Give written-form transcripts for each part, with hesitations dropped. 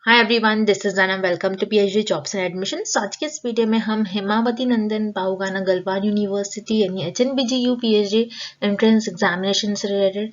Hi everyone, this is Jana. Welcome to PhD jobs and admission. आज के इस video में हम हेमावती नंदन बाहुगाना गलवान यूनिवर्सिटी यानी एचएनबीजीयू पीएचडी एंट्रेंस एग्जामिनेशन से रिलेटेड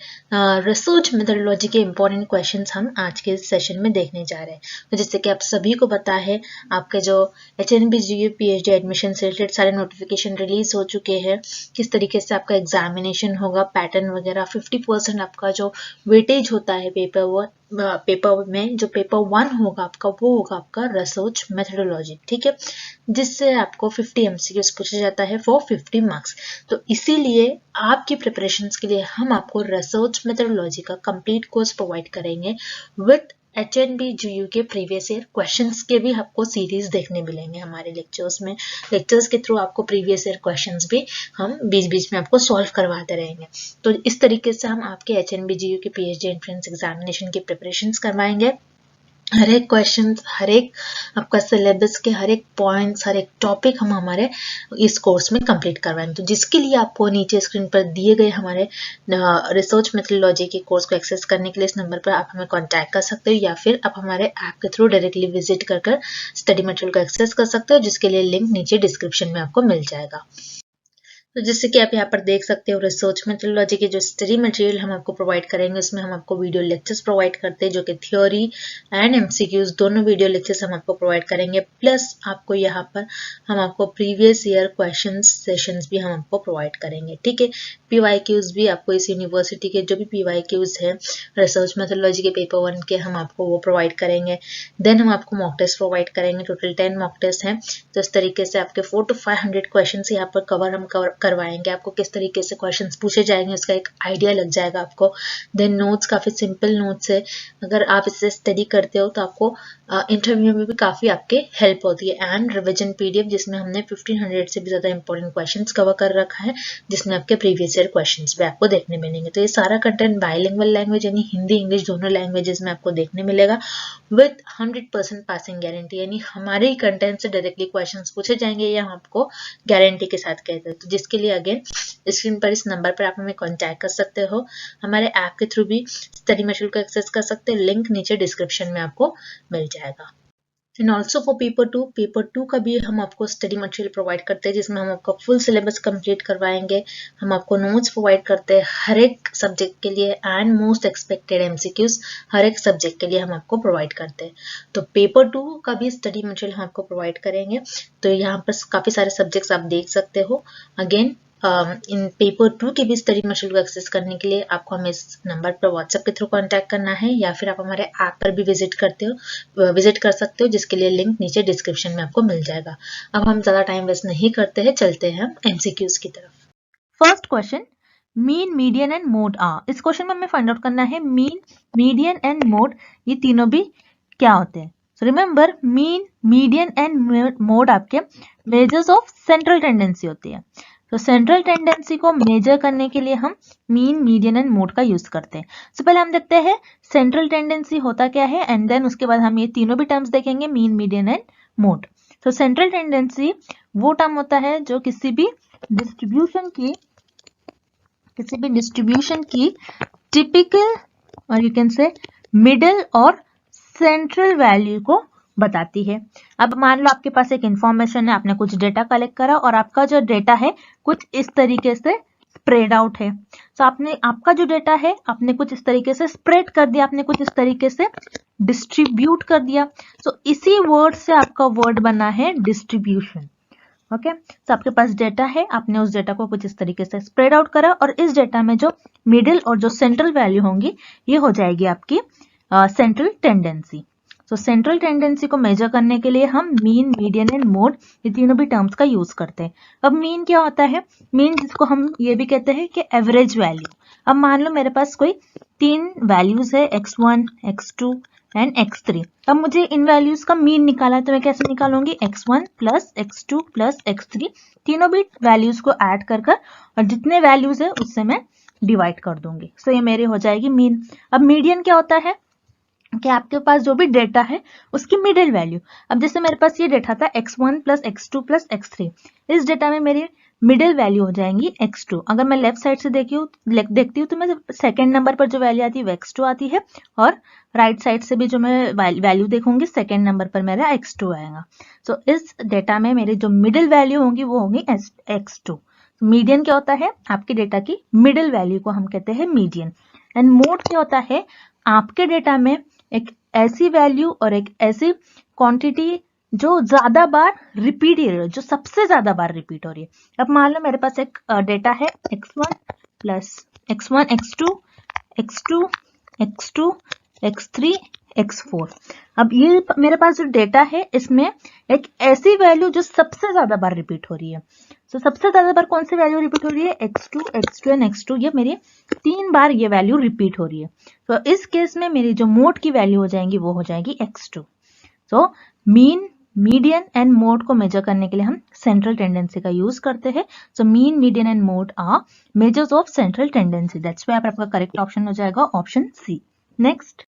रिसर्च मेथोडोलॉजी के इंपॉर्टेंट क्वेश्चंस हम आज के इस सेशन में देखने जा रहे हैं। तो जैसे कि आप सभी को पता है, आपके जो एचएनबीजीयू पीएचडी एडमिशन से रिलेटेड सारे नोटिफिकेशन रिलीज हो चुके हैं। किस तरीके से आपका एग्जामिनेशन होगा, पैटर्न वगैरह, 50% आपका जो वेटेज होता है पेपर में, जो पेपर 1 होगा आपका, वो होगा आपका रिसर्च मेथोडोलॉजी। ठीक है, जिससे आपको 50 MCQs पूछा जाता है फॉर 50 मार्क्स। तो इसीलिए आपकी प्रिपरेशंस के लिए हम आपको रिसर्च मेथोडोलॉजी का कंप्लीट कोर्स प्रोवाइड करेंगे विथ एचएनबीजीयू के प्रीवियस ईयर क्वेश्चंस के भी आपको सीरीज देखने मिलेंगे हमारे लेक्चर्स में। लेक्चर्स के थ्रू आपको प्रीवियस ईयर क्वेश्चंस भी हम बीच बीच में आपको सॉल्व करवाते रहेंगे। तो इस तरीके से हम आपके एचएनबीजीयू के पीएचडी एंट्रेंस एग्जामिनेशन की प्रिपरेशंस करवाएंगे। हर एक क्वेश्चन, हर एक आपका सिलेबस के हर एक पॉइंट्स, हर एक टॉपिक हम हमारे इस कोर्स में कंप्लीट करवाएंगे। तो जिसके लिए आपको नीचे स्क्रीन पर दिए गए हमारे रिसर्च मेथोडोलॉजी के कोर्स को एक्सेस करने के लिए इस नंबर पर आप हमें कांटेक्ट कर सकते हो, या फिर आप हमारे ऐप के थ्रू डायरेक्टली विजिट कर स्टडी मटेरियल को एक्सेस कर सकते हो, जिसके लिए लिंक नीचे डिस्क्रिप्शन में आपको मिल जाएगा। तो जैसे कि आप यहाँ पर देख सकते हो, रिसर्च मेथोडोलॉजी के जो स्टडी मटेरियल हम आपको प्रोवाइड करेंगे, उसमें हम आपको वीडियो लेक्चर्स प्रोवाइड करते हैं, जो कि थ्योरी एंड एमसीक्यूज दोनों वीडियो लेक्चर्स हम आपको प्रोवाइड करेंगे। प्लस आपको यहाँ पर हम आपको प्रीवियस ईयर क्वेश्चंस सेशंस भी हम आपको प्रोवाइड करेंगे। ठीक है, पीवाईक्यूज भी आपको इस यूनिवर्सिटी के जो भी पीवाईक्यूज है रिसर्च मेथोडोलॉजी के पेपर 1 के, हम आपको वो प्रोवाइड करेंगे। देन हम आपको मॉक टेस्ट प्रोवाइड करेंगे, टोटल 10 मॉक टेस्ट हैं। तो इस तरीके से आपके 400 to 500 क्वेश्चन यहाँ पर कवर करवाएंगे। आपको किस तरीके से क्वेश्चंस पूछे जाएंगे उसका एक आइडिया लग जाएगा आपको। देन नोट्स, काफी सिंपल नोट्स है, अगर आप इससे स्टडी करते हो तो आपको इंटरव्यू में भी काफी आपके हेल्प होती है। एंड रिविजन पीडीएफ, जिसमें हमने 1500 से भी ज्यादा इंपॉर्टेंट क्वेश्चंस कवर कर रखा है, जिसमें आपके प्रीवियस ईयर क्वेश्चंस भी आपको देखने मिलेंगे। तो ये सारा कंटेंट बाइलिंगुअल लैंग्वेज यानी हिंदी इंग्लिश दोनों लैंग्वेजेस में आपको देखने मिलेगा विद 100% पासिंग गारंटी, यानी हमारे ही कंटेंट से डायरेक्टली क्वेश्चंस पूछे जाएंगे, या हम आपको गारंटी के साथ कहते हैं। तो जिसके लिए अगेन स्क्रीन पर इस नंबर पर आप हमें कांटेक्ट कर सकते हो, हमारे ऐप के थ्रू भी स्टडी मटेरियल को एक्सेस कर सकते हैं, लिंक नीचे डिस्क्रिप्शन में आपको मिल जाएगा। And also for paper two का भी हम आपको स्टडी मटेरियल प्रोवाइड करते हैं, जिसमें हम आपका फुल सिलेबस कंप्लीट करवाएंगे। हम आपको नोट्स प्रोवाइड करते हैं हर एक सब्जेक्ट के लिए, एंड मोस्ट एक्सपेक्टेड एमसीक्यूज हर एक सब्जेक्ट के लिए हम आपको प्रोवाइड करते हैं। तो पेपर 2 का भी स्टडी मटेरियल हम आपको प्रोवाइड करेंगे। तो यहाँ पर काफी सारे सब्जेक्ट्स आप देख सकते हो। अगेन इन पेपर 2 के भी स्टडी मटेरियल को एक्सेस करने के लिए आपको हमें इस नंबर पर व्हाट्सएप के थ्रू कांटेक्ट करना है, या फिर आप हमारे ऐप पर भी विजिट कर सकते हो, जिसके लिए लिंक नीचे डिस्क्रिप्शन में आपको मिल जाएगा। अब हम ज्यादा टाइम वेस्ट नहीं करते हैं, चलते हैं एमसीक्यूज की तरफ। First question, mean, median and mode are. इस क्वेश्चन में हमें फाइंड आउट करना है मीन, मीडियन एंड मोड, ये तीनों भी क्या होते हैं। So remember, mean, median and mode आपके मेजर्स ऑफ सेंट्रल टेंडेंसी होती है। तो सेंट्रल टेंडेंसी को मेजर करने के लिए हम मीन, मीडियन एंड मोड का यूज करते हैं। सो पहले हम देखते हैं सेंट्रल टेंडेंसी होता क्या है, एंड देन उसके बाद हम ये तीनों भी टर्म्स देखेंगे, मीन, मीडियन एंड मोड। तो सेंट्रल टेंडेंसी वो टर्म होता है जो किसी भी डिस्ट्रीब्यूशन की टिपिकल और यू कैन से मिडिल और सेंट्रल वैल्यू को बताती है। अब मान लो आपके पास एक इंफॉर्मेशन है, आपने कुछ डेटा कलेक्ट करा और आपका जो डेटा है कुछ इस तरीके से स्प्रेड आउट है। तो आपका जो डेटा है आपने कुछ इस तरीके से स्प्रेड कर दिया, आपने कुछ इस तरीके से डिस्ट्रीब्यूट कर दिया। तो इसी वर्ड से आपका वर्ड बना है डिस्ट्रीब्यूशन। ओके, तो आपके पास डेटा है, आपने उस डेटा को कुछ इस तरीके से स्प्रेड आउट करा, और इस डेटा में जो मिडिल और जो सेंट्रल वैल्यू होंगी ये हो जाएगी आपकी सेंट्रल टेंडेंसी। तो सेंट्रल टेंडेंसी को मेजर करने के लिए हम मीन, मीडियन एंड मोड ये तीनों भी टर्म्स का यूज करते हैं। अब मीन क्या होता है, मीन जिसको हम ये भी कहते हैं कि एवरेज वैल्यू। अब मान लो मेरे पास कोई 3 वैल्यूज है, x1, x2 एंड x3। अब मुझे इन वैल्यूज का मीन निकाला है, तो मैं कैसे निकालूंगी, x1 plus x2 plus x3, तीनों भी वैल्यूज को ऐड कर और जितने वैल्यूज है उससे मैं डिवाइड कर दूंगी। सो ये मेरी हो जाएगी मीन। अब मीडियन क्या होता है कि आपके पास जो भी डेटा है उसकी मिडिल वैल्यू। अब जैसे मेरे पास ये डेटा था x1 plus x2 plus x3, इस डेटा में मेरी मिडिल वैल्यू हो जाएंगी x2। अगर मैं लेफ्ट साइड से देखती हूँ तो मैं सेकेंड नंबर पर जो वैल्यू आती है वो x2 आती है, और राइट साइड से भी जो मैं वैल्यू देखूंगी सेकेंड नंबर पर मेरा x2 आएगा। तो इस डेटा में मेरी जो मिडिल वैल्यू होंगी वो होंगी x2। मीडियन क्या होता है? आपके डेटा की मिडिल वैल्यू को हम कहते हैं मीडियन। एंड मोड क्या होता है? आपके डेटा में एक ऐसी वैल्यू और एक ऐसी क्वांटिटी जो ज्यादा बार रिपीट हो रही है, जो सबसे ज्यादा बार रिपीट हो रही है। अब मान लो मेरे पास एक डेटा है x1 plus x1 x2 x2 x2 x3 x4। अब ये मेरे पास जो डेटा है इसमें एक ऐसी वैल्यू जो सबसे ज्यादा बार रिपीट हो रही है। तो सबसे ज्यादा बार कौन सी वैल्यू रिपीट हो रही है? x2 x2 and x2। ये मेरी 3 बार ये वैल्यू रिपीट हो रही है। तो इस केस में मेरी जो मोड की वैल्यू हो जाएंगी वो हो जाएगी x2। तो मीन, मीडियन एंड मोड को मेजर करने के लिए हम सेंट्रल टेंडेंसी का यूज करते हैं। So mean, median and mode are measures of central tendency. That's why आपका करेक्ट ऑप्शन हो जाएगा option C. Next,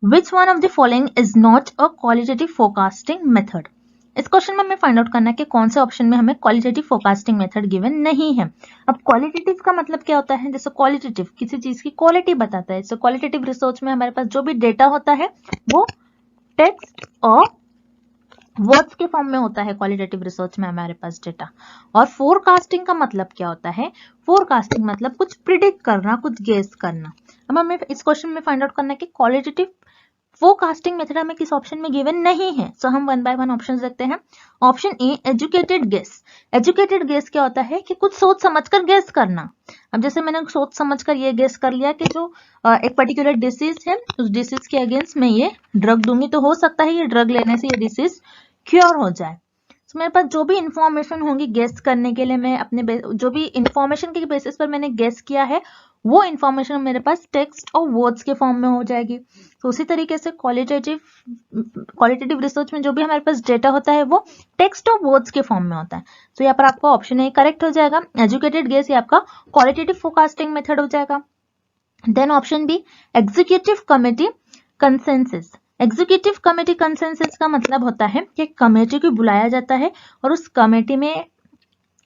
which one of the following is not a qualitative forecasting method? इस question में हमें find out करना है कि कौन से ऑप्शन में हमें क्वालिटेटिव फोरकास्टिंग मेथड गिवन नहीं है। अब क्वालिटेटिव का मतलब क्या होता है? जैसे क्वालिटेटिव किसी चीज की क्वालिटी बताता है। सो क्वालिटेटिव रिसर्च में हमारे पास जो भी डेटा होता है वो टेक्स्ट और वर्ड्स के फॉर्म में होता है। क्वालिटेटिव रिसर्च में हमारे पास डेटा। और फोरकास्टिंग का मतलब क्या होता है? फोरकास्टिंग मतलब कुछ प्रिडिक्ट करना, कुछ गेस करना। अब हमें इस क्वेश्चन में फाइंड आउट करना है कि क्वालिटेटिव फोरकास्टिंग मेथड हमें किस ऑप्शन में गिवन नहीं है। सो हम वन बाय वन ऑप्शन देखते हैं। Option A, educated guess. Educated guess क्या होता है? कि कुछ सोच समझकर गेस करना। अब जैसे मैंने सोच समझकर ये गेस कर लिया कि जो एक पर्टिकुलर डिसीज है, उस डिसीज के अगेंस्ट मैं ये ड्रग दूंगी तो हो सकता है ये ड्रग लेने से ये डिसीज क्योर हो जाए। तो मेरे पास जो भी इंफॉर्मेशन होंगी गेस करने के लिए, मैं अपने जो भी इंफॉर्मेशन के बेसिस पर मैंने गेस किया है वो इंफॉर्मेशन मेरे पास टेक्स्ट और वर्ड्स के फॉर्म में हो जाएगी। तो उसी तरीके से क्वालिटेटिव रिसर्च में जो भी हमारे पास डेटा होता है वो टेक्स्ट और वर्ड्स के फॉर्म में होता है। तो यहाँ पर आपका ऑप्शन ए करेक्ट हो जाएगा। एजुकेटेड गेस ये आपका क्वालिटेटिव फोरकास्टिंग मेथड हो जाएगा। Then option B, executive committee consensus. Executive committee consensus का मतलब होता है कि कमेटी को बुलाया जाता है और उस कमेटी में,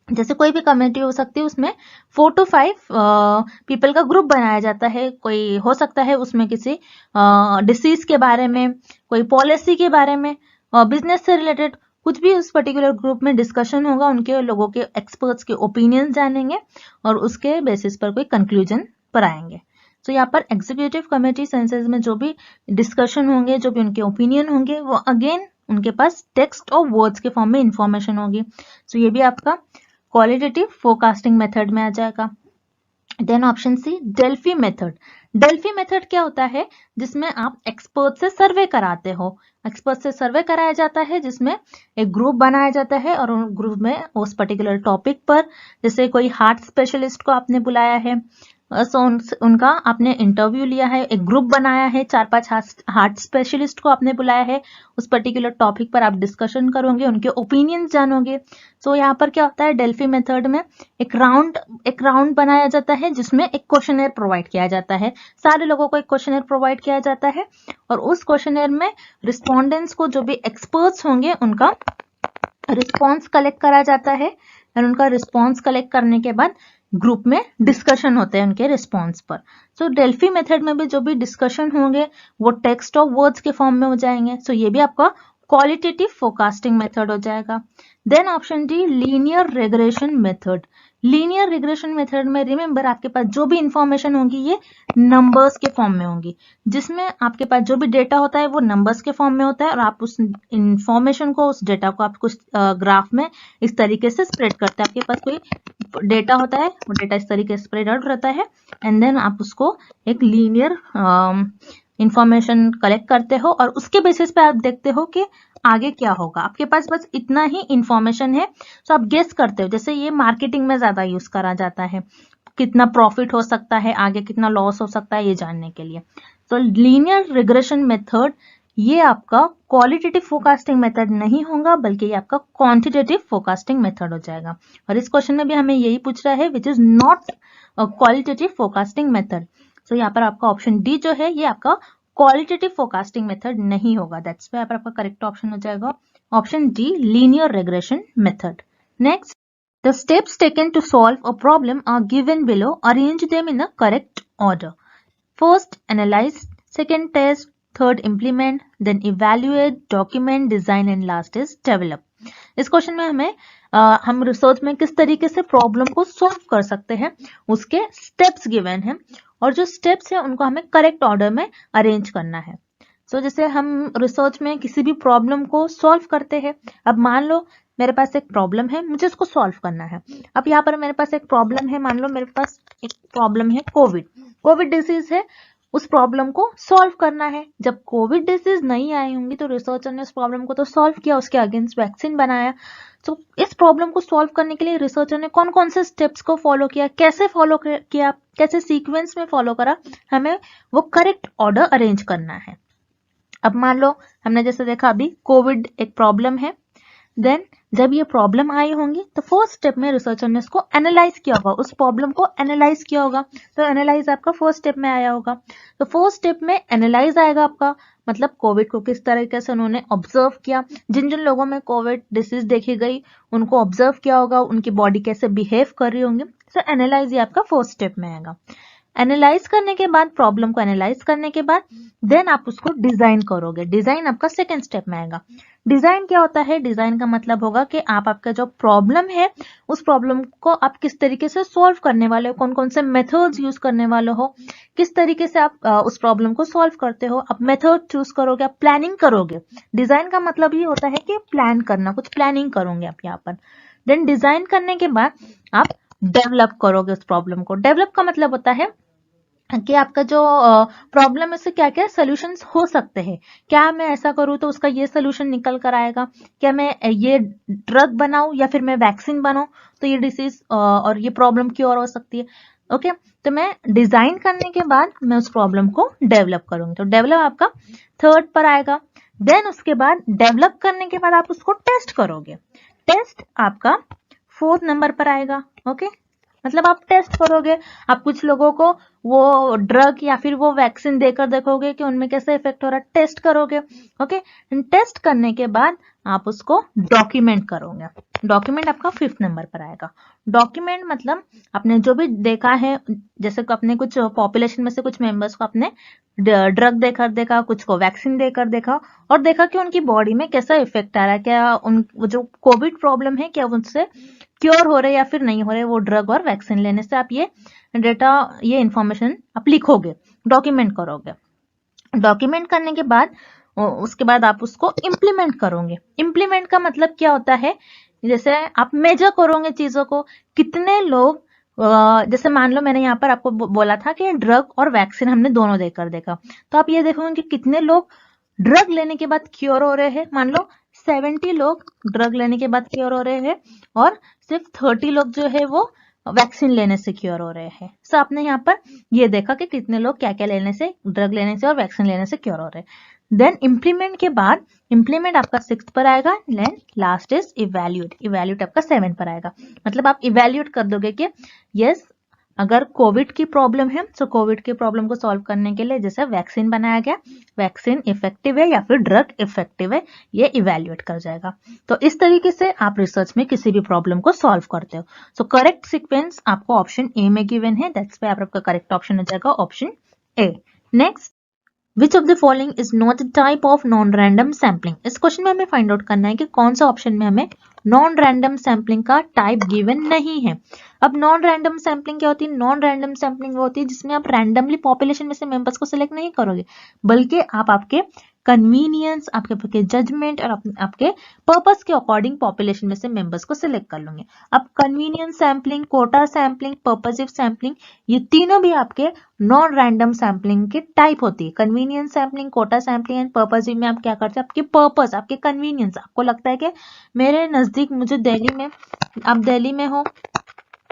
जैसे कोई भी कमेटी हो सकती है, उसमें 4 to 5 पीपल का ग्रुप बनाया जाता है। कोई हो सकता है उसमें किसी डिसीज के बारे में, कोई पॉलिसी के बारे में, बिजनेस से रिलेटेड कुछ भी उस पर्टिकुलर ग्रुप में डिस्कशन होगा। उनके लोगों के एक्सपर्ट्स के ओपिनियन जानेंगे और उसके बेसिस पर कोई कंक्लूजन पर आएंगे। तो यहाँ पर एग्जीक्यूटिव कमेटी सेंसस में जो भी डिस्कशन होंगे, जो भी उनके ओपिनियन होंगे, वो अगेन उनके पास टेक्स्ट और वर्ड्स के फॉर्म में इंफॉर्मेशन होगी। तो ये भी आपका क्वालिटेटिव फोरकास्टिंग मेथड में आ जाएगा। Then option C, Delphi method. Delphi method क्या होता है? जिसमें आप एक्सपर्ट से सर्वे कराते हो। एक्सपर्ट से सर्वे कराया जाता है जिसमें एक ग्रुप बनाया जाता है और उन ग्रुप में उस पर्टिकुलर टॉपिक पर, जैसे कोई हार्ट स्पेशलिस्ट को आपने बुलाया है, सो उनका आपने इंटरव्यू लिया है, एक ग्रुप बनाया है, 4-5 हार्ट स्पेशलिस्ट को आपने बुलाया है, उस पर्टिकुलर टॉपिक पर आप डिस्कशन करोगे, उनके ओपिनियंस जानोगे। सो यहाँ पर क्या होता है? डेल्फी मेथड में एक राउंड बनाया जाता है जिसमें एक क्वेश्चनर प्रोवाइड किया जाता है। सारे लोगों को एक क्वेश्चनर प्रोवाइड किया जाता है और उस क्वेश्चनर में रिस्पोंडेंट्स को, जो भी एक्सपर्ट्स होंगे, उनका रिस्पॉन्स कलेक्ट करा जाता है। और उनका रिस्पॉन्स कलेक्ट करने के बाद ग्रुप में डिस्कशन होते हैं उनके रिस्पॉन्स पर। सो डेल्फी मेथड में भी जो भी डिस्कशन होंगे वो टेक्स्ट और वर्ड्स के फॉर्म में हो जाएंगे। सो ये भी आपका क्वालिटेटिव फोरकास्टिंग मेथड हो जाएगा। Then option D, linear regression method. Linear regression method में रिमेंबर आपके पास जो भी इंफॉर्मेशन होगी ये नंबर्स के फॉर्म में होगी, जिसमें आपके पास जो भी डेटा होता है वो नंबर्स के फॉर्म में होता है और आप उस इंफॉर्मेशन को, उस डेटा को आप कुछ ग्राफ में इस तरीके से स्प्रेड करते हैं। आपके पास कोई डेटा होता है, वो डेटा इस तरीके से स्प्रेड आउट रहता है एंड देन आप उसको एक लीनियर इंफॉर्मेशन कलेक्ट करते हो और उसके बेसिस पे आप देखते हो कि आगे क्या होगा। आपके पास बस इतना ही इंफॉर्मेशन है, तो आप गेस करते हो। जैसे ये मार्केटिंग में ज्यादा यूज करा जाता है, कितना प्रॉफिट हो सकता है, आगे कितना लॉस हो सकता है, ये जानने के लिए। तो लीनियर रिग्रेशन मेथड ये आपका क्वालिटेटिव फोरकास्टिंग मेथड नहीं होगा, बल्कि ये आपका क्वांटिटेटिव फोरकास्टिंग मेथड हो जाएगा। और इस क्वेश्चन में भी हमें यही पूछ रहा है, which is not qualitative forecasting method. तो यहाँ पर आपका ऑप्शन डी जो है ये आपका क्वालिटेटिव फोरकास्टिंग मेथड नहीं होगा। दैट्स व्हाई यहाँ पर आपका करेक्ट ऑप्शन हो जाएगा option D, linear regression method. Next, The steps taken to solve a problem are given below. Arrange them in a correct order. First, analyze. Second, test. Third, implement. Then evaluate, document, design and last is develop. इस question में हम research में किस तरीके से problem को solve कर सकते हैं उसके स्टेप्स गिवन हैं और जो स्टेप्स हैं उनको हमें करेक्ट ऑर्डर में अरेंज करना है। सो जैसे हम रिसर्च में किसी भी प्रॉब्लम को सॉल्व करते हैं, अब मान लो मेरे पास एक प्रॉब्लम है, मुझे उसको सॉल्व करना है। अब यहाँ पर मेरे पास एक प्रॉब्लम है, मान लो मेरे पास एक प्रॉब्लम है कोविड डिसीज है, उस प्रॉब्लम को सॉल्व करना है। जब कोविड डिसीज नहीं आई होंगी तो रिसर्चर ने उस प्रॉब्लम को तो सॉल्व किया, उसके अगेंस्ट वैक्सीन बनाया। तो इस प्रॉब्लम को सॉल्व करने के लिए रिसर्चर ने कौन कौन से स्टेप्स को फॉलो किया, कैसे फॉलो किया, कैसे सीक्वेंस में फॉलो करा, हमें वो करेक्ट ऑर्डर अरेंज करना है। अब मान लो हमने जैसे देखा अभी कोविड एक प्रॉब्लम है, देन जब ये प्रॉब्लम आई होंगी तो फर्स्ट स्टेप में रिसर्चर ने उसको एनालाइज किया होगा, उस प्रॉब्लम को एनालाइज किया होगा। तो एनालाइज आपका फर्स्ट स्टेप में आया होगा। तो फर्स्ट स्टेप में एनालाइज आएगा आपका, मतलब कोविड को किस तरीके से उन्होंने ऑब्जर्व किया, जिन जिन लोगों में कोविड डिसीज देखी गई उनको ऑब्जर्व किया होगा, उनकी बॉडी कैसे बिहेव कर रही होंगी। तो एनालाइज ये आपका फर्स्ट स्टेप में आएगा। एनालाइज करने के बाद, प्रॉब्लम को एनालाइज करने के बाद देन आप उसको डिजाइन करोगे। डिजाइन आपका सेकंड स्टेप में आएगा। डिजाइन क्या होता है? डिजाइन का मतलब होगा कि आपका जो प्रॉब्लम है उस प्रॉब्लम को आप किस तरीके से सॉल्व करने वाले हो, कौन कौन से मेथड्स यूज करने वाले हो, किस तरीके से आप उस प्रॉब्लम को सॉल्व करते हो। आप मेथड चूज करोगे, आप प्लानिंग करोगे। डिजाइन का मतलब ये होता है कि प्लान करना, कुछ प्लानिंग करोगे आप यहाँ पर। देन डिजाइन करने के बाद आप डेवलप करोगे उस प्रॉब्लम को। डेवलप का मतलब होता है कि आपका जो प्रॉब्लम है उससे क्या क्या सोल्यूशंस हो सकते हैं। क्या मैं ऐसा करूं तो उसका ये सोल्यूशन निकल कर आएगा, क्या मैं ये ड्रग बनाऊं या फिर मैं वैक्सीन बनाऊं तो ये डिसीज और ये प्रॉब्लम क्योर हो सकती है। ओके, तो मैं डिजाइन करने के बाद मैं उस प्रॉब्लम को डेवलप करूंगी। तो डेवलप आपका थर्ड पर आएगा। देन उसके बाद डेवलप करने के बाद आप उसको टेस्ट करोगे। टेस्ट आपका फोर्थ नंबर पर आएगा। ओके, मतलब आप टेस्ट करोगे, आप कुछ लोगों को वो ड्रग या फिर वो वैक्सीन देकर देखोगे कि उनमें कैसे इफेक्ट हो रहा है, टेस्ट करोगे। ओके, टेस्ट करने के बाद आप उसको डॉक्यूमेंट करोगे। डॉक्यूमेंट आपका फिफ्थ नंबर पर आएगा। डॉक्यूमेंट मतलब आपने जो भी देखा है, जैसे कि अपने कुछ पॉपुलेशन में से कुछ मेंबर्स को आपने ड्रग देकर देखा, कुछ को वैक्सीन देकर देखा और देखा कि उनकी बॉडी में कैसा इफेक्ट आ रहा है, क्या उन जो कोविड प्रॉब्लम है क्या उनसे क्योर हो रहे या फिर नहीं हो रहे वो ड्रग और वैक्सीन लेने से। आप ये डेटा, ये इंफॉर्मेशन आप लिखोगे, डॉक्यूमेंट करोगे। डॉक्यूमेंट करने के बाद उसके बाद आप उसको इम्प्लीमेंट करोगे। इम्प्लीमेंट का मतलब क्या होता है? जैसे आप मेजर करोगे चीजों को, कितने लोग, जैसे मान लो मैंने यहाँ पर आपको बोला था कि ड्रग और वैक्सीन हमने दोनों देकर देखा, तो आप ये देखोगे कि कितने लोग ड्रग लेने के बाद क्योर हो रहे हैं। मान लो 70 लोग ड्रग लेने के बाद क्योर हो रहे हैं और सिर्फ 30 लोग जो है वो वैक्सीन लेने से क्योर हो रहे हैं। सो आपने यहाँ पर ये देखा कि कितने लोग क्या क्या लेने से, ड्रग लेने से और वैक्सीन लेने से क्योर हो रहे हैं। देन इम्प्लीमेंट के बाद, इम्प्लीमेंट आपका 6th पर आएगा। Then last is evaluate. Evaluate आपका 7 पर आएगा। मतलब आप इवैल्यूएट कर दोगे कि यस, अगर कोविड की प्रॉब्लम है तो कोविड की प्रॉब्लम को सॉल्व करने के लिए जैसे वैक्सीन बनाया गया, वैक्सीन इफेक्टिव है या फिर ड्रग इफेक्टिव है, ये इवैल्यूएट कर जाएगा। तो इस तरीके से आप रिसर्च में किसी भी प्रॉब्लम को सॉल्व करते हो। सो करेक्ट सीक्वेंस आपको ऑप्शन ए में गिवन है, दैट्स व्हाई आपका करेक्ट ऑप्शन हो जाएगा option A. Next, Which of the following is not a type of non-random sampling? इस क्वेश्चन में हमें फाइंड आउट करना है कि कौन सा ऑप्शन में हमें नॉन रैंडम सैम्पलिंग का टाइप गिवन नहीं है। अब नॉन रैंडम सैम्पलिंग क्या होती है? नॉन रैंडम सैम्पलिंग वो होती है जिसमें आप रैंडमली पॉपुलेशन में से मेंबर्स को सिलेक्ट नहीं करोगे, बल्कि आप आपके कन्वीनियंस, आपके जजमेंट और आपके पर्पस के अकॉर्डिंग पॉपुलेशन में से मेंबर्स को सिलेक्ट कर लोगे। अब convenience sampling, quota sampling, purposive sampling, ये तीनों भी आपके नॉन रैंडम सैम्पलिंग की टाइप होती है। Convenience sampling, quota sampling and purposive में आप क्या करते हैं? आपके पर्पस, आपके कन्वीनियंस, आपको लगता है कि मेरे नजदीक, मुझे दिल्ली में, आप दिल्ली में हो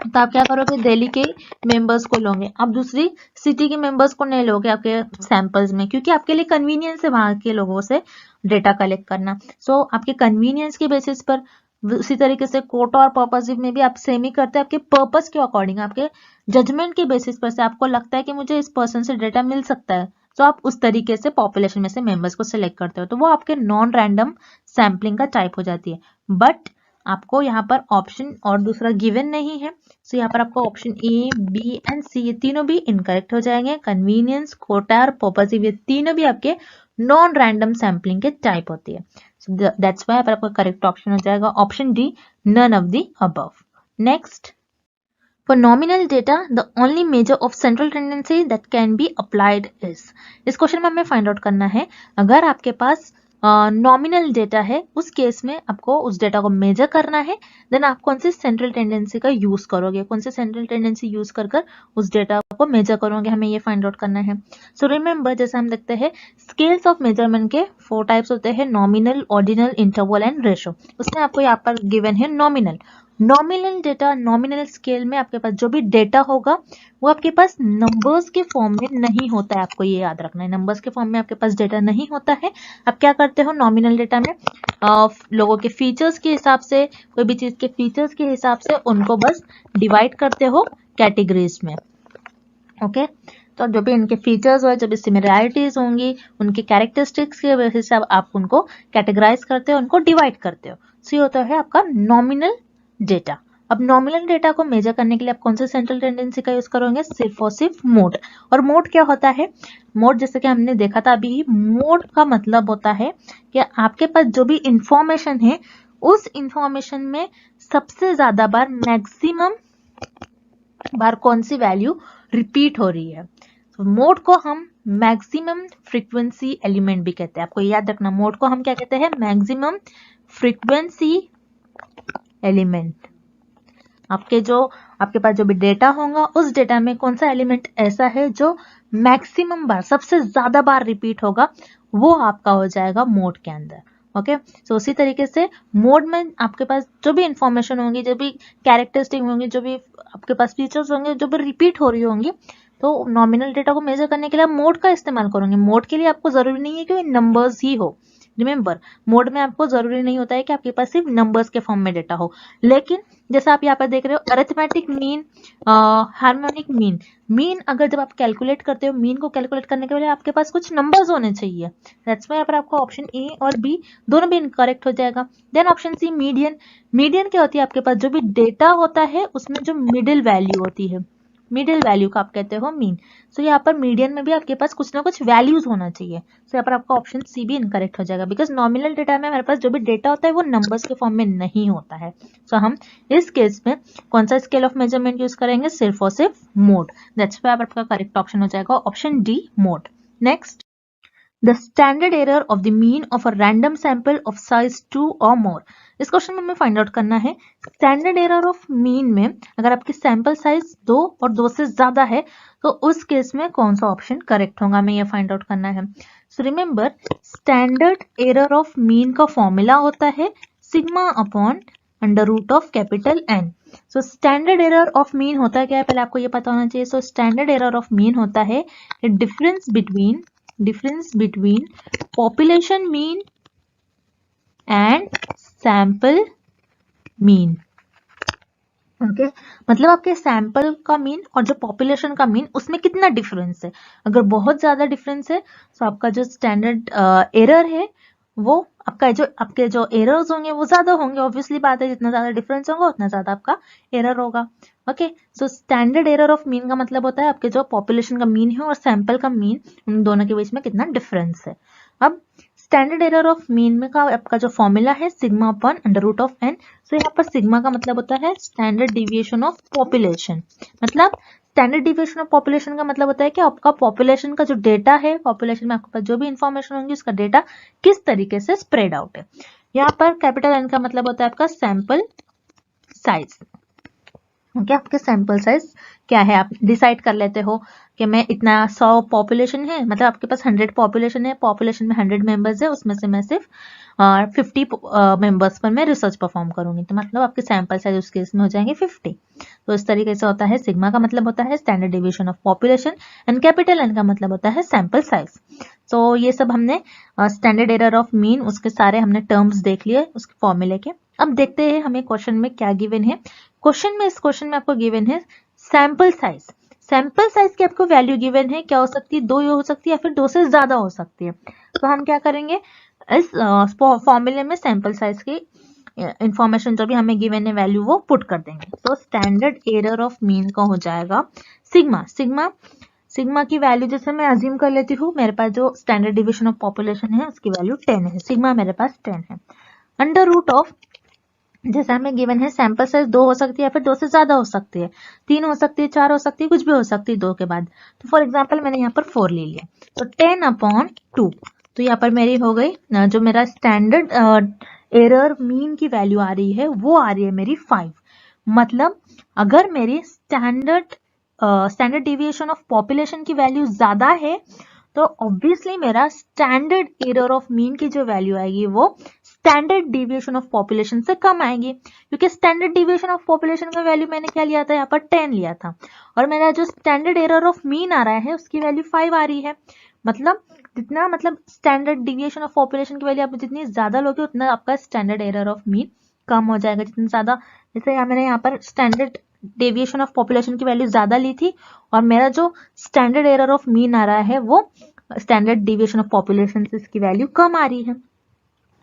तो आप क्या करोगे? दिल्ली के मेंबर्स को लोगे, आप दूसरी सिटी के मेंबर्स को नहीं लोगे आपके सैंपल्स में, क्योंकि आपके लिए कन्वीनियंस है वहां के लोगों से डेटा कलेक्ट करना। सो आपके कन्वीनियंस के बेसिस पर, उसी तरीके से कोटा और पर्पसिव में भी आप सेम ही करते हैं, आपके पर्पस के अकॉर्डिंग, आपके जजमेंट के बेसिस पर से आपको लगता है कि मुझे इस पर्सन से डेटा मिल सकता है, तो आप उस तरीके से पॉपुलेशन में से मेंबर्स को सिलेक्ट करते हो, तो वो आपके नॉन रैंडम सैम्पलिंग का टाइप हो जाती है। बट आपको यहाँ पर ऑप्शन और दूसरा गिवन नहीं है, सो यहाँ पर आपको ऑप्शन ए, बी एंड सी ये तीनों भी इनकरेक्ट हो जाएंगे। कन्वीनियंस, कोटा और पर्पसिव ये तीनों भी आपके नॉन रैंडम सैम्पलिंग के टाइप होती है। सो दैट्स व्हाई आपका करेक्ट ऑप्शन हो जाएगा option D, none of the above. Next, For nominal data, the only measure of central tendency that can be applied is, इस क्वेश्चन में हमें find out करना है अगर आपके पास नॉमिनल डेटा है उस केस में आपको उस डेटा को मेजर करना है, देन आप कौन सी सेंट्रल टेंडेंसी का यूज करोगे, कौन सी सेंट्रल टेंडेंसी यूज कर कर उस डेटा को मेजर करोगे, हमें ये फाइंड आउट करना है। सो रिमेंबर, जैसे हम देखते हैं स्केल्स ऑफ मेजरमेंट के 4 टाइप्स होते हैं, nominal, ordinal, interval and ratio. उसमें आपको यहाँ पर गिवन है nominal. Nominal data, nominal scale में आपके पास जो भी डेटा होगा वो आपके पास नंबर्स के फॉर्म में नहीं होता है, आपको ये याद रखना है, नंबर्स के फॉर्म में आपके पास डेटा नहीं होता है। आप क्या करते हो नॉमिनल डेटा में, लोगों के फीचर्स के हिसाब से, कोई भी चीज के फीचर्स के हिसाब से उनको बस डिवाइड करते हो कैटेगरीज में। ओके, तो जो भी इनके फीचर्स हो, जो भी सिमिलरिटीज होंगी, उनके कैरेक्टरिस्टिक्स के बेसिस से आप उनको कैटेगराइज करते हो, उनको डिवाइड करते हो। सो ये होता है आपका नॉमिनल डेटा। अब नॉमिनल डेटा को मेजर करने के लिए आप कौन से सेंट्रल टेंडेंसी का यूज करोगे, सिर्फ और सिर्फ मोड। और मोड क्या होता है, मोड जैसे कि हमने देखा था अभी, मोड का मतलब होता है कि आपके पास जो भी इंफॉर्मेशन है उस इंफॉर्मेशन में सबसे ज्यादा बार, मैक्सिमम बार कौन सी वैल्यू रिपीट हो रही है। तो मोड को हम मैक्सिमम फ्रीक्वेंसी एलिमेंट भी कहते हैं, आपको याद रखना, मोड को हम क्या कहते हैं, मैक्सिमम फ्रीक्वेंसी एलिमेंट। आपके पास जो भी डेटा होगा उस डेटा में कौन सा एलिमेंट ऐसा है जो मैक्सिमम बार, सबसे ज्यादा बार रिपीट होगा, वो आपका हो जाएगा मोड के अंदर। ओके, सो उसी तरीके से मोड में आपके पास जो भी इंफॉर्मेशन होंगी, जो भी कैरेक्टरिस्टिक होंगी, जो भी आपके पास फीचर्स होंगे, जो भी रिपीट हो रही होंगी, तो नॉमिनल डेटा को मेजर करने के लिए आप मोड का इस्तेमाल करोगे। मोड के लिए आपको जरूरी नहीं है कि नंबर्स ही हो। रिमेंबर, मोड में आपको जरूरी नहीं होता है कि आपके पास सिर्फ नंबर्स के फॉर्म में डेटा हो, लेकिन जैसा आप यहाँ पर देख रहे हो arithmetic mean, harmonic mean, mean अगर जब आप कैलकुलेट करते हो, मीन को कैलकुलेट करने के लिए आपके पास कुछ नंबर्स होने चाहिए। दैट्स व्हाई यहाँ पर आपको ऑप्शन ए और बी दोनों भी इनकरेक्ट हो जाएगा। Then option C, median. Median क्या होती है, आपके पास जो भी डेटा होता है उसमें जो मिडिल वैल्यू होती है, मिडिल वैल्यू का आप कहते हो मीन। सो यहाँ पर मीडियन में भी आपके पास कुछ ना कुछ वैल्यूज होना चाहिए। सो यहाँ पर आपका ऑप्शन सी भी इनकरेक्ट हो जाएगा, बिकॉज नॉमिनल डेटा में हमारे पास जो भी डेटा होता है वो नंबर्स के फॉर्म में नहीं होता है। सो हम इस केस में कौन सा स्केल ऑफ मेजरमेंट यूज करेंगे, सिर्फ और सिर्फ मोड। दैट्स व्हाई आपका करेक्ट ऑप्शन हो जाएगा option D, mode. Next, the standard error of the mean of a random sample of size 2 or more। इस क्वेश्चन में हमें फाइंड आउट करना है स्टैंडर्ड एरर ऑफ मीन में अगर आपकी सैंपल साइज 2 और 2 से ज्यादा है तो उस केस में कौन सा ऑप्शन करेक्ट होगा, हमें ये फाइंड आउट करना है। So remember, standard error of mean का फॉर्मूला होता है sigma upon under root of capital N. So standard error of mean होता है क्या है, पहले आपको ये पता होना चाहिए। सो स्टैंडर्ड एरर ऑफ मीन होता है difference between population mean and sample mean। Okay, मतलब आपके सैंपल का मीन और जो पॉपुलेशन का मीन उसमें कितना डिफरेंस है। अगर बहुत ज्यादा डिफरेंस है तो आपका जो स्टैंडर्ड एरर है वो आपके जो एरर्स होंगे वो ज्यादा होंगे। ऑब्वियसली बात है, जितना ज्यादा डिफरेंस होगा उतना ज्यादा आपका एरर होगा। Okay, so standard error of mean का मतलब होता है आपके जो पॉपुलेशन का मीन है और सैंपल का मीन, उन दोनों के बीच में कितना डिफरेंस है। अब स्टैंडर्ड एरर ऑफ मीन में का आपका जो फॉर्मूला है sigma upon under root of N. So यहाँ पर सिग्मा का मतलब होता है स्टैंडर्ड डिविएशन ऑफ पॉपुलेशन। मतलब स्टैंडर्ड डिविएशन ऑफ पॉपुलेशन का मतलब होता है कि आपका पॉपुलेशन का जो डेटा है, पॉपुलेशन में आपके पास जो भी इंफॉर्मेशन होंगी उसका डेटा किस तरीके से स्प्रेड आउट है। यहाँ पर कैपिटल एन का मतलब होता है आपका सैंपल साइज। ओके, आपके सैंपल साइज क्या है आप डिसाइड कर लेते हो कि मैं इतना 100 पॉपुलेशन है, मतलब आपके पास 100 पॉपुलेशन है, पॉपुलेशन में 100 मेंबर्स है, उसमें से मैं सिर्फ 50 मेंबर्स पर मैं रिसर्च परफॉर्म करूंगी, तो मतलब आपके सैंपल साइज उस केस में हो जाएंगे 50। तो इस तरीके से होता है। सिग्मा का मतलब होता है standard deviation of population and capital N का मतलब होता है सैंपल साइज। तो ये सब हमने स्टैंडर्ड एरर ऑफ मीन, उसके सारे हमने टर्म्स देख लिए उसके फॉर्मूले के। अब देखते हैं हमें क्वेश्चन में क्या गिवन है। इस क्वेश्चन में आपको गिवन है सैंपल साइज। सैंपल साइज की आपको वैल्यू गिवन है, क्या हो सकती है, 2 हो सकती है या फिर 2 से ज्यादा हो सकती है। तो हम क्या करेंगे, इस फॉर्मूले में सैंपल साइज की इंफॉर्मेशन जो भी हमें गिवन है वैल्यू वो पुट कर देंगे। तो स्टैंडर्ड एरर ऑफ मीन का हो जाएगा सिग्मा की वैल्यू जैसे मैं अज्यूम कर लेती हूँ, मेरे पास जो स्टैंडर्ड डिविएशन ऑफ पॉपुलेशन है उसकी वैल्यू 10 है, सिग्मा मेरे पास 10 है, अंडर रूट ऑफ जैसे हमें गिवन है सैंपल साइज 2 हो सकती है, फिर 2 से ज्यादा हो सकती है, 3 हो सकती है, 4 हो सकती है, कुछ भी हो सकती है 2 के बाद। तो फॉर एग्जांपल मैंने यहाँ पर 4 ले लिया, तो 10/2, तो यहाँ पर मेरी हो गई जो मेरा स्टैंडर्ड एरर मीन की वैल्यू आ रही है वो आ रही है मेरी 5। मतलब अगर मेरी स्टैंडर्ड डिविएशन ऑफ पॉपुलेशन की वैल्यू ज्यादा है तो ऑब्वियसली मेरा स्टैंडर्ड एरर ऑफ मीन की जो वैल्यू आएगी वो स्टैंडर्ड डिविएशन ऑफ पॉपुलेशन से कम आएगी, क्योंकि स्टैंडर्ड डिविएशन ऑफ पॉपुलेशन का वैल्यू मैंने क्या लिया था, यहाँ पर 10 लिया था, और मेरा जो स्टैंडर्ड एरर ऑफ मीन आ रहा है उसकी वैल्यू 5 आ रही है। मतलब स्टैंडर्ड डिविएशन ऑफ पॉपुलेशन की वैल्यू आप जितनी ज्यादा लोगे उतना आपका स्टैंडर्ड एरर ऑफ मीन कम हो जाएगा। जितनी ज्यादा, जैसे मैंने यहाँ पर स्टैंडर्ड डेविएशन ऑफ पॉपुलेशन की वैल्यू ज्यादा ली थी और मेरा जो स्टैंडर्ड एरर ऑफ मीन आ रहा है वो स्टैंडर्ड डेविएशन ऑफ पॉपुलेशन से इसकी वैल्यू कम आ रही है।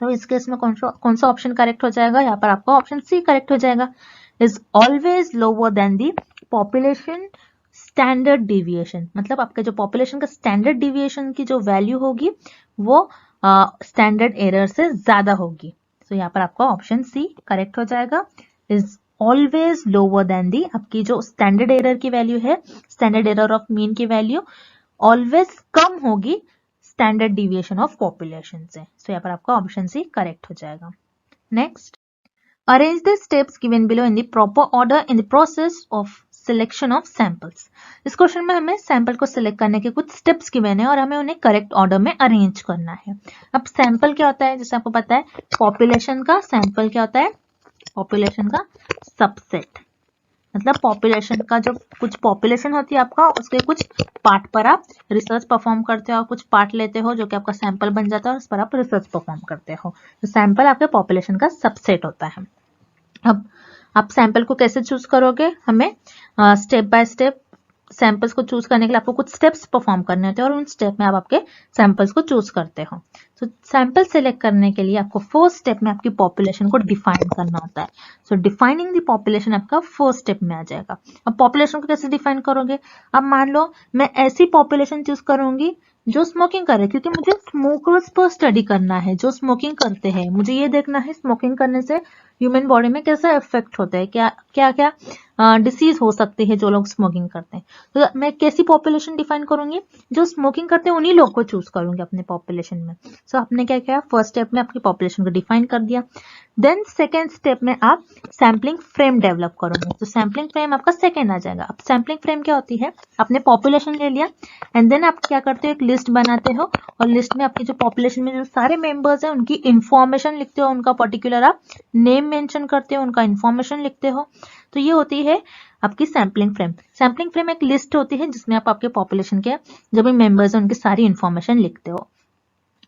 तो इस केस में कौन सा ऑप्शन करेक्ट हो जाएगा, यहाँ पर आपका ऑप्शन सी करेक्ट हो जाएगा, is always lower than the population standard deviation. मतलब आपके जो पॉपुलेशन का स्टैंडर्ड डिविएशन की जो वैल्यू होगी वो स्टैंडर्ड एरर से ज्यादा होगी। तो यहाँ पर आपका ऑप्शन सी करेक्ट हो जाएगा, इज ऑलवेज लोअर देन दी, आपकी जो स्टैंडर्ड एरर की वैल्यू है, स्टैंडर्ड एरर ऑफ मीन की वैल्यू ऑलवेज कम होगी स्टैंडर्ड डिविएशन ऑफ पॉपुलेशन से। सो यहाँ पर आपका ऑप्शन सी करेक्ट हो जाएगा। Next, arrange the steps given below in the proper order in the process of selection of samples. इस question में हमें सैंपल को सिलेक्ट करने के कुछ स्टेप्स गिवन है और हमें उन्हें करेक्ट ऑर्डर में अरेंज करना है। अब सैंपल क्या होता है, जैसे आपको पता है पॉपुलेशन का सैंपल क्या होता है, पॉपुलेशन का सबसेट। मतलब पॉपुलेशन का जो कुछ पॉपुलेशन होती है आपका, उसके कुछ पार्ट पर आप रिसर्च परफॉर्म करते हो, कुछ पार्ट लेते हो जो कि आपका सैंपल बन जाता है और उस पर आप रिसर्च परफॉर्म करते हो। तो सैंपल आपके पॉपुलेशन का सबसेट होता है। अब आप सैंपल को कैसे चूज करोगे, हमें स्टेप बाय स्टेप सैंपल्स को चूज करने के लिए आपको कुछ स्टेप्स परफॉर्म करने होते हैं और उन स्टेप में आप आपके सैंपल्स को चूज करते हो। तो सैंपल सेलेक्ट करने के लिए आपको फर्स्ट स्टेप में आपकी पॉपुलेशन को डिफाइन करना होता है। सो डिफाइनिंग द पॉपुलेशन आपका फर्स्ट स्टेप में आ जाएगा। अब पॉपुलेशन को कैसे डिफाइन करोगे, अब मान लो मैं ऐसी पॉपुलेशन चूज करूंगी जो स्मोकिंग करे, क्योंकि मुझे स्मोकर्स पर स्टडी करना है जो स्मोकिंग करते हैं, मुझे ये देखना है स्मोकिंग करने से ह्यूमन बॉडी में कैसा इफेक्ट होता है, क्या क्या डिसीज हो सकती है जो लोग स्मोकिंग करते हैं। तो मैं कैसी पॉपुलेशन डिफाइन करूंगी, जो स्मोकिंग करते हैं उन्हीं लोग को चूज करूंगी अपने पॉपुलेशन में। सो आपने क्या किया, फर्स्ट स्टेप में आपकी पॉपुलेशन को डिफाइन कर दिया। देन सेकेंड स्टेप में आप सैम्पलिंग फ्रेम डेवलप करोगे। तो सैम्पलिंग फ्रेम आपका सेकेंड आ जाएगा। अब सैम्पलिंग फ्रेम क्या होती है, आपने पॉपुलेशन ले लिया एंड देन आप क्या करते हो, एक लिस्ट बनाते हो और लिस्ट में आपकी जो पॉपुलेशन में जो सारे मेंबर्स हैं उनकी इंफॉर्मेशन लिखते हो, उनका पर्टिकुलर आप नेम मेंशन करते हो, उनका इंफॉर्मेशन लिखते हो। तो ये होती है आपकी सैम्पलिंग फ्रेम। सैम्पलिंग फ्रेम एक लिस्ट होती है जिसमें आप आपके पॉपुलेशन के जो भी मेंबर्स हैं उनकी सारी इंफॉर्मेशन लिखते हो।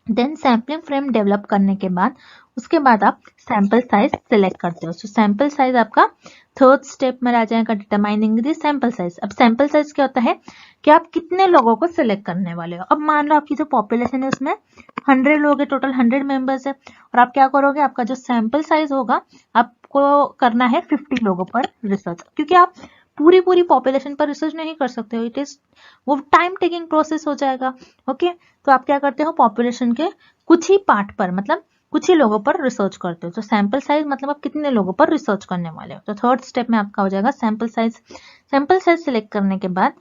देन सैम्पलिंग फ्रेम डेवलप करने के बाद उसके बाद आप सैंपल साइज सिलेक्ट करते हो। तो सैंपल साइज आपका थर्ड स्टेप में आ जाएगा, डिटरमाइनिंग द सैंपल साइज। अब सैंपल साइज क्या होता है कि आप कितने लोगों को सिलेक्ट करने वाले हो। अब मान लो आपकी जो पॉपुलेशन है उसमें 100 लोग है, टोटल 100 मेंबर्स है, और आप क्या करोगे, आपका जो सैंपल साइज होगा आपको करना है 50 लोगों पर रिसर्च, क्योंकि आप पूरी पॉपुलेशन पर रिसर्च नहीं कर सकते हो, इट इज वो टाइम टेकिंग प्रोसेस हो जाएगा। ओके, तो आप क्या करते हो, पॉपुलेशन के कुछ ही पार्ट पर, मतलब कुछ ही लोगों पर रिसर्च करते हो। तो सैंपल साइज मतलब आप कितने लोगों पर रिसर्च करने वाले हो। तो थर्ड स्टेप में आपका हो जाएगा sample size. Sample size select करने के बाद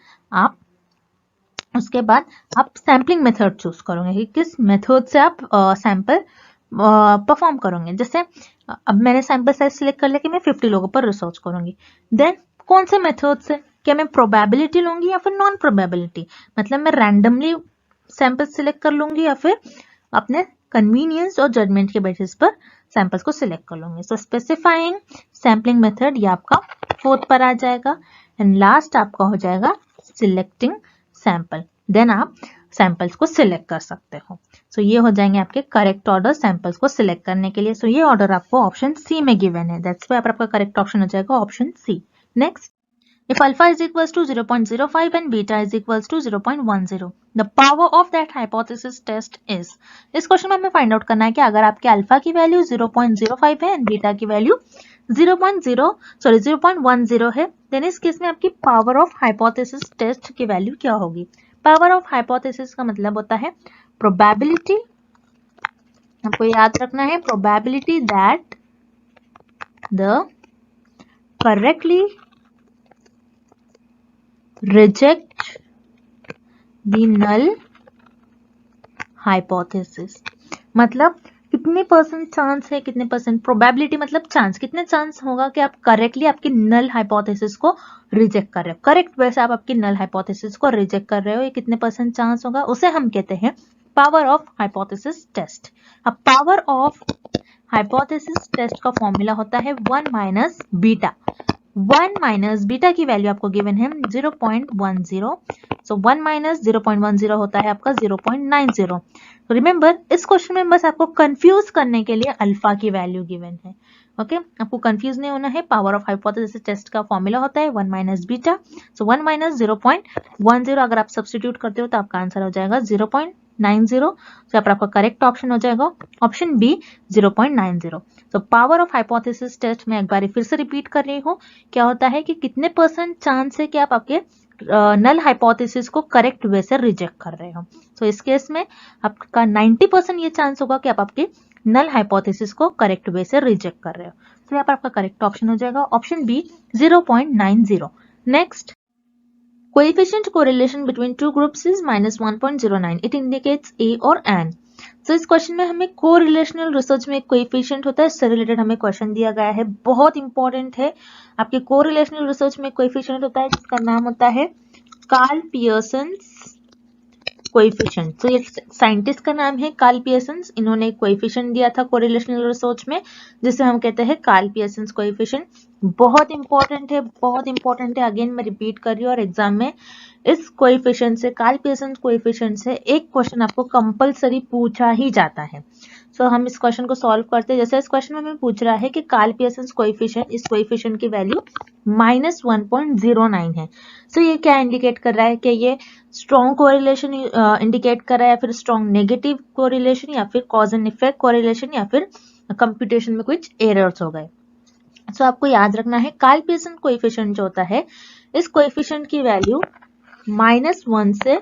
उसके बाद आप सैम्पलिंग मेथड चूज करोगे कि किस मेथड से आप सैंपल परफॉर्म करोगे। जैसे अब मैंने सैंपल साइज सिलेक्ट कर लिया कि मैं 50 लोगों पर रिसर्च करूंगी। देन कौन से मेथड से, क्या मैं प्रोबेबिलिटी लूंगी या फिर नॉन प्रोबेबिलिटी, मतलब मैं रैंडमली सैंपल सिलेक्ट कर लूंगी या फिर अपने कन्वीनियंस और जजमेंट के बेसिस पर सैंपल्स को सिलेक्ट कर लूंगी। सो स्पेसिफाइंग सैम्पलिंग मेथड ये आपका फोर्थ पर आ जाएगा। एंड लास्ट आपका हो जाएगा सिलेक्टिंग सैंपल। देन आप सैंपल्स को सिलेक्ट कर सकते हो। सो ये हो जाएंगे आपके करेक्ट ऑर्डर सैंपल्स को सिलेक्ट करने के लिए। सो ये ऑर्डर आपको ऑप्शन सी में गिवन है, दैट्स व्हाई आपका करेक्ट ऑप्शन हो जाएगा option C. Next, if alpha is equals to 0.05 and beta is equals to 0.10, the power of that hypothesis test is. इस क्वेश्चन में हमें फाइंड आउट करना है कि अगर आपके अल्फा की वैल्यू 0.05 है एंड बीटा की वैल्यू 0.10 है, देन इस केस में आपकी पावर ऑफ हाइपोथेसिस टेस्ट की वैल्यू क्या होगी. पावर ऑफ हाइपोथेसिस का मतलब होता है प्रोबेबिलिटी, आपको याद रखना है, probability that the correctly reject the null hypothesis. मतलब कितने परसेंट चांस है, कितने परसेंट प्रोबेबिलिटी मतलब चांस, कितने चांस होगा कि आप करेक्टली आपकी नल हाइपोथेसिस को रिजेक्ट कर रहे हो, करेक्ट वे से आप आपकी नल हाइपोथेसिस को रिजेक्ट कर रहे हो, ये कितने परसेंट चांस होगा, उसे हम कहते हैं पावर ऑफ हाइपोथेसिस टेस्ट. अब पावर ऑफ हाइपोथेसिस टेस्ट का फॉर्मूला होता है 1 माइनस बीटा. 1 माइनस बीटा की वैल्यू आपको गिवन है 0.10, सो 1 माइनस 0.10 होता है आपका 0.90. रिमेंबर इस क्वेश्चन में बस आपको कंफ्यूज करने के लिए अल्फा की वैल्यू गिवन है. ओके, आपको कंफ्यूज नहीं होना है. पावर ऑफ हाइपोथेसिस टेस्ट का फॉर्मूला होता है 1 माइनस बीटा, सो 1 माइनस 0.10. अगर आप सब्स्टिट्यूट करते हो तो आपका आंसर हो जाएगा 0.90. तो यहाँ पर आपका करेक्ट ऑप्शन हो जाएगा ऑप्शन बी 0.90. तो पावर ऑफ हाइपोथेसिस टेस्ट में एक बार फिर से रिपीट कर रही हूँ, क्या होता है कि कितने परसेंट चांस है कि आप आपके नल हाइपोथेसिस को करेक्ट वे से रिजेक्ट कर रहे हो. तो इस केस में आपका 90% ये चांस होगा कि आप आपके नल हाइपोथेसिस को करेक्ट वे से रिजेक्ट कर रहे हो. तो यहाँ पर आपका करेक्ट ऑप्शन हो जाएगा option B 0.90. Next, coefficient correlation between two groups is -1.09. It indicates A or N. So इस क्वेश्चन में हमें कोरिलेशनल रिसर्च में एक कोएफिशिएंट होता है, इससे रिलेटेड हमें क्वेश्चन दिया गया है, बहुत इंपॉर्टेंट है. आपके कोरिलेशनल रिसर्च में एक कोएफिशिएंट होता है जिसका नाम होता है कार्ल पियर्सन्स कोएफिशिएंट. तो ये साइंटिस्ट का नाम है कार्ल पियर्सन्स. इन्होंने एक कोएफिशिएंट दिया था कोरिलेशनल रिसर्च में जिसे हम कहते हैं कार्ल पियर्सन्स कोएफिशिएंट. बहुत इंपॉर्टेंट है, बहुत इंपॉर्टेंट है. अगेन मैं रिपीट कर रही हूँ, और एग्जाम में इस कोएफिशिएंट से, कार्ल पियर्सन्स कोएफिशिएंट से एक क्वेश्चन आपको कंपलसरी पूछा ही जाता है. सो हम इस क्वेश्चन को सॉल्व करते हैं. जैसे इस क्वेश्चन में हमें पूछ रहा है कि कार्ल पियर्सन्स कोएफिशिएंट, इस कोएफिशिएंट की वैल्यू -1.09 है. सो ये क्या इंडिकेट कर रहा है कि ये स्ट्रॉन्ग कोरिलेशन इंडिकेट कर रहा है, या फिर स्ट्रॉन्ग नेगेटिव कोरिलेशन, या फिर कॉज एंड इफेक्ट कोरिलेशन, या फिर कंप्यूटेशन में कुछ एरर्स हो गए. सो आपको याद रखना है कार्ल पियर्सन कोएफिशिएंट जो होता है, इस कोएफिशिएंट की वैल्यू -1 से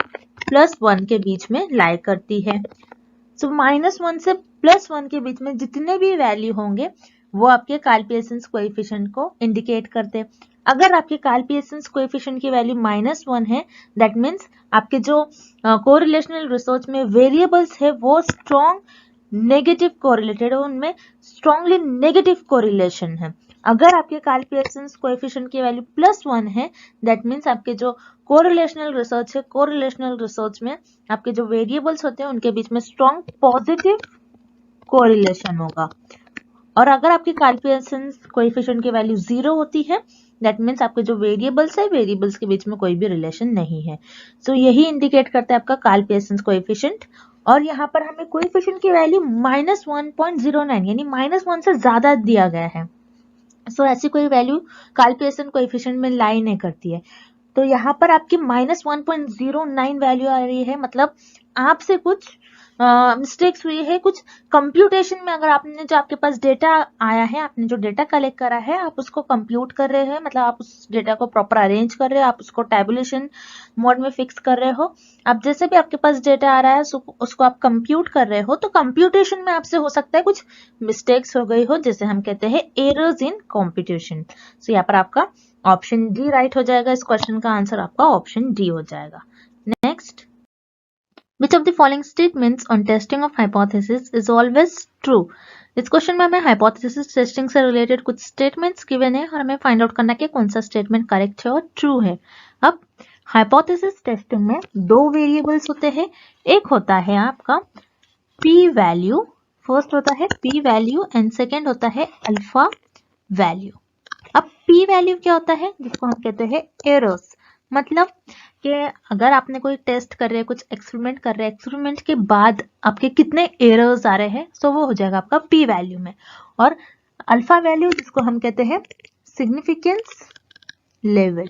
+1 के बीच में लाई करती है. सो -1 से +1 के बीच में जितने भी वैल्यू होंगे वो आपके कार्ल पियर्सन कोएफिशिएंट को इंडिकेट करते हैं. अगर आपके कार्ल पियर्सन कोएफिशिएंट की वैल्यू -1 है, दैट मीन्स आपके जो कोरिलेशनल रिसर्च में वेरिएबल्स है वो स्ट्रॉन्ग नेगेटिव कोरिलेटेड है, उनमें स्ट्रॉन्गली नेगेटिव कोरिलेशन है. अगर आपके कार्ल पियर्सन कोएफिशिएंट की वैल्यू +1 है, दैट मीन्स आपके जो कोरिलेशनल रिसर्च है, कोरिलेशनल रिसर्च में आपके जो वेरिएबल्स होते हैं उनके बीच में स्ट्रॉन्ग पॉजिटिव कोरिलेशन होगा. और अगर आपके कार्ल पियर्सन कोएफिशिएंट की वैल्यू 0 होती है, दैट मीन्स आपके जो वेरिएबल्स है, वेरिएबल्स के बीच में कोई भी रिलेशन नहीं है. सो यही इंडिकेट करता है आपका कार्ल पियर्सन कोएफिशिएंट. और यहाँ पर हमें कोएफिशिएंट की वैल्यू -1.09 यानी -1 से ज्यादा दिया गया है. सो ऐसी कोई वैल्यू कार्ल पियर्सन कोएफिशिएंट में लाई नहीं करती है. तो यहाँ पर आपकी -1.09 वैल्यू आ रही है, मतलब आपसे कुछ मिस्टेक्स हुई है कुछ कंप्यूटेशन में. अगर आपने जो आपके पास डेटा आया है, आपने जो डेटा कलेक्ट करा है, आप उसको कंप्यूट कर रहे हैं, मतलब आप उस डेटा को प्रॉपर अरेंज कर रहे हैं, आप उसको टैबुलेशन मोड में फिक्स कर रहे हो. अब जैसे भी आपके पास डेटा आ रहा है उसको आप कंप्यूट कर रहे हो, तो कंप्यूटेशन में आपसे हो सकता है कुछ मिस्टेक्स हो गई हो, जैसे हम कहते हैं एरर्स इन कंप्यूटेशन. सो यहाँ पर आपका ऑप्शन डी राइट हो जाएगा. इस क्वेश्चन का आंसर आपका ऑप्शन डी हो जाएगा. Next, Which of the following statements on testing of hypothesis is always true? इस क्वेश्चन में हमें हाइपोथेसिस टेस्टिंग से रिलेटेड कुछ स्टेटमेंट्स गिवन है और हमें फाइंड आउट करना है कि कौन सा स्टेटमेंट करेक्ट है और ट्रू है. अब हाइपोथेसिस टेस्टिंग में दो वेरिएबल्स होते हैं. एक होता है आपका पी वैल्यू, फर्स्ट होता है पी वैल्यू एंड सेकेंड होता है अल्फा वैल्यू. अब पी वैल्यू क्या होता है, जिसको हम कहते हैं एरर्स. मतलब कि अगर आपने कोई टेस्ट कर रहे हैं, कुछ एक्सपेरिमेंट कर रहे हैं, एक्सपेरिमेंट के बाद आपके कितने एरर्स आ रहे हैं, सो वो हो जाएगा आपका पी वैल्यू में. और अल्फा वैल्यू जिसको हम कहते हैं significance level.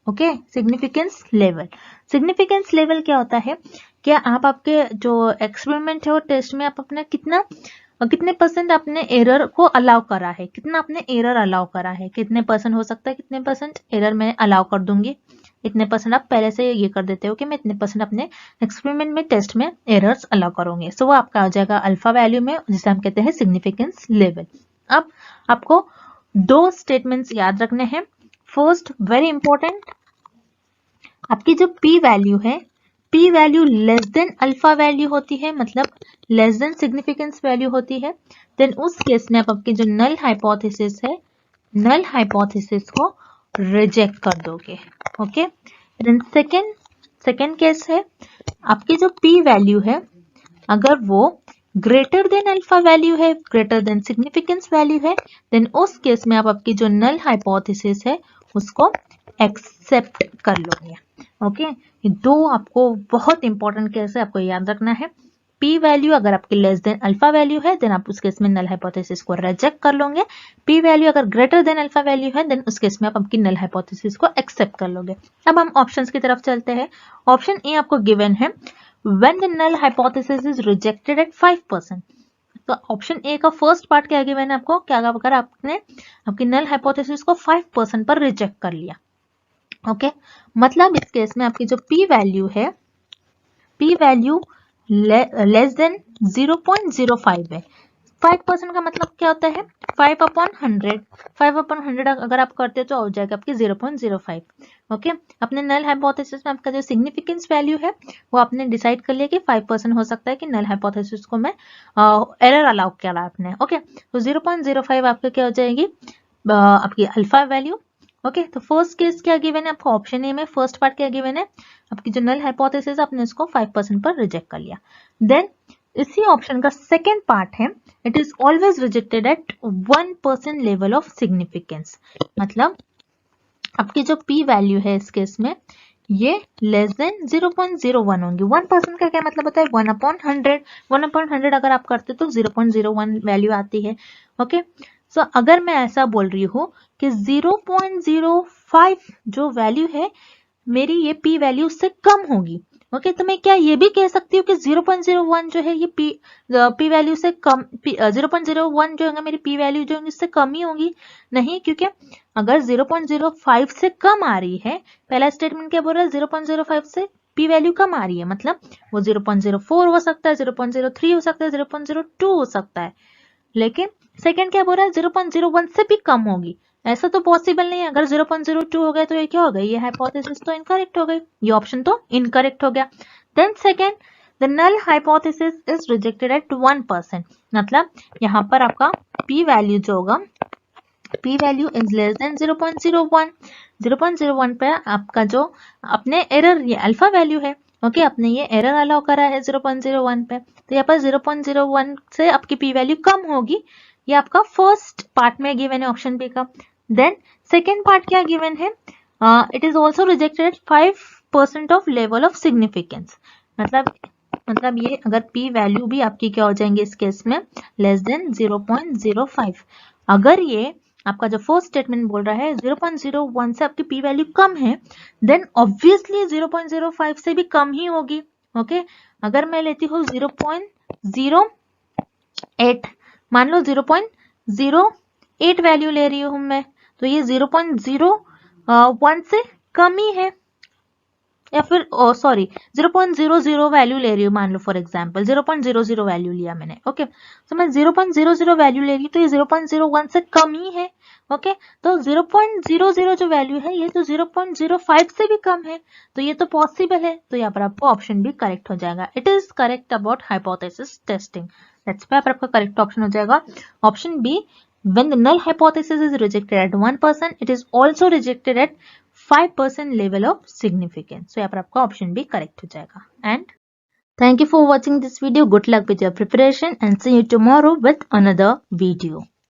Okay, significance level. Significance level क्या होता है, क्या आप आपके जो एक्सपेरिमेंट है और टेस्ट में आप अपना कितने परसेंट आपने एरर को अलाउ करा है, कितना आपने एरर अलाउ करा है, कितने परसेंट हो सकता है, कितने परसेंट एरर मैं अलाउ कर दूंगी, इतने परसेंट आप पहले से ये कर देते हो कि मैं इतने परसेंट अपने एक्सपेरिमेंट में टेस्ट में एरर्स अलाउ करूंगी। सो वो आपका आ जाएगा अल्फा वैल्यू में, जिसे हम कहते हैं सिग्निफिकेंस लेवल। अब आपको दो स्टेटमेंट्स याद रखने हैं। फर्स्ट, वेरी इंपॉर्टेंट, आपकी जो पी वैल्यू है, P value less than alpha value होती है, मतलब लेस देन सिग्निफिकेंस वैल्यू होती है, देन उस केस में आप आपकी जो नल हाइपोथेसिस है, नल हाइपोथेसिस को रिजेक्ट कर दोगे। ओके, देन सेकेंड केस है, आपकी जो पी वैल्यू है अगर वो ग्रेटर देन अल्फा वैल्यू है, ग्रेटर देन सिग्निफिकेंस वैल्यू है, देन उस केस में आप आपकी जो नल हाइपोथेसिस है उसको एक्सेप्ट कर लोगे। ओके, ये दो आपको बहुत इंपॉर्टेंट केस है, आपको याद रखना है। पी वैल्यू अगर आपकी लेस देन अल्फा वैल्यू है, देन आप उस केस में नल हाइपोथेसिस को रिजेक्ट कर लोगे। पी वैल्यू अगर ग्रेटर देन अल्फा वैल्यू है, देन उस केस में आप आपकी नल हाइपोथेसिस को एक्सेप्ट कर लोगे। अब हम ऑप्शंस की तरफ चलते हैं। ऑप्शन ए आपको गिवन है, when the null hypothesis is rejected at 5%। तो ऑप्शन ए का फर्स्ट पार्ट क्या गिवन है आपको, क्या अगर आपने आपकी नल हाइपोथेसिस को 5% पर रिजेक्ट कर लिया। ओके, मतलब इस केस में आपकी जो पी वैल्यू है, पी वैल्यू लेस देन 0.05 है। 5% का मतलब क्या होता है, 5/100। 5/100 अगर आप करते हो तो हो जाएगा आपकी 0.05। ओके, अपने नल हाइपोथेसिस में आपका जो सिग्निफिकेंस वैल्यू है वो आपने डिसाइड कर लिया कि 5% हो सकता है कि नल हाइपोथेसिस को मैं एरर अलाउ किया आपने। ओके, तो 0.05 आपका क्या हो जाएगी, आपकी अल्फा वैल्यू। ओके, तो फर्स्ट केस क्या गिवन है आपको, ऑप्शन ए में फर्स्ट पार्ट क्या गिवन है, आपकी जो नल हाइपोथेसिस आपने उसको 5% पर रिजेक्ट कर लिया। देन इसी ऑप्शन का सेकेंड पार्ट है, it is always rejected at 1% level of significance. मतलब आपकी जो पी वैल्यू है इस केस में ये लेस देन 0.01 होंगी। 1% का क्या मतलब होता है, 1/100। 1/100 अगर आप करते तो 0.01 वैल्यू आती है। ओके, सो अगर मैं ऐसा बोल रही हूँ कि 0.05 जो वैल्यू है मेरी, ये पी वैल्यू उससे कम होगी। ओके, तो मैं क्या ये भी कह सकती हूँ कि 0.01 जो है ये पी वैल्यू से कम, 0.01 जो है मेरी पी वैल्यू जो है इससे कम ही होगी? नहीं, क्योंकि अगर 0.05 से कम आ रही है, पहला स्टेटमेंट क्या बोल रहा है, 0.05 से पी वैल्यू कम आ रही है, मतलब वो 0.04 हो सकता है, 0.03 हो सकता है, 0.02 हो सकता है। लेकिन सेकंड क्या बोल रहा है, 0.01 से भी कम होगी। ऐसा तो पॉसिबल नहीं है। अगर 0.02 हो गया तो ये क्या हो गई, ये हाइपोथेसिस तो इनकरेक्ट हो गई, ये ऑप्शन तो इनकरेक्ट हो गया। Then second, the null hypothesis is rejected at 1%। मतलब यहाँ पर आपका पी वैल्यू जो होगा, P value is less than 0.01। 0.01 पे आपका जो अपने एरर, ये अल्फा वैल्यू है, ओके, आपने ये एरर अलाउ करा है 0.01 पे, तो यहाँ पर 0.01 से आपकी पी वैल्यू कम होगी। ये आपका फर्स्ट पार्ट में गिवन है ऑप्शन बी का। देन सेकेंड पार्ट क्या गिवन है, it is also rejected 5% of level of significance. मतलब ये अगर पी वैल्यू भी आपकी क्या हो जाएंगे इस केस में, लेस देन 0.05। अगर ये आपका जो फर्स्ट स्टेटमेंट बोल रहा है 0.01 से आपकी पी वैल्यू कम है, देन ऑब्वियसली 0.05 से भी कम ही होगी। ओके, अगर मैं लेती हूँ 0.08, मान लो 0.08 वैल्यू ले रही हूँ मैं, तो ये 0.01 से कम ही है। या फिर 0.00 वैल्यू ले रही हूँ, मान लो फॉर एग्जांपल 0.00 वैल्यू लिया मैंने। ओके, तो मैं 0.00 वैल्यू ले रही हूँ तो ये 0.01 से कम ही है। ओके, तो 0.00 जो वैल्यू है ये तो 0.05 से भी कम है, तो ये तो पॉसिबल है। तो यहाँ पर आपको ऑप्शन भी करेक्ट हो जाएगा। It is correct about hypothesis testing. That's पे आपका करेक्ट ऑप्शन हो जाएगा option B. When the null hypothesis is rejected at 1%, it is also rejected at 5% level of significance. So यहाँ पर आपका ऑप्शन भी करेक्ट हो जाएगा। And thank you for watching this video. Good luck with your preparation and see you tomorrow with another video.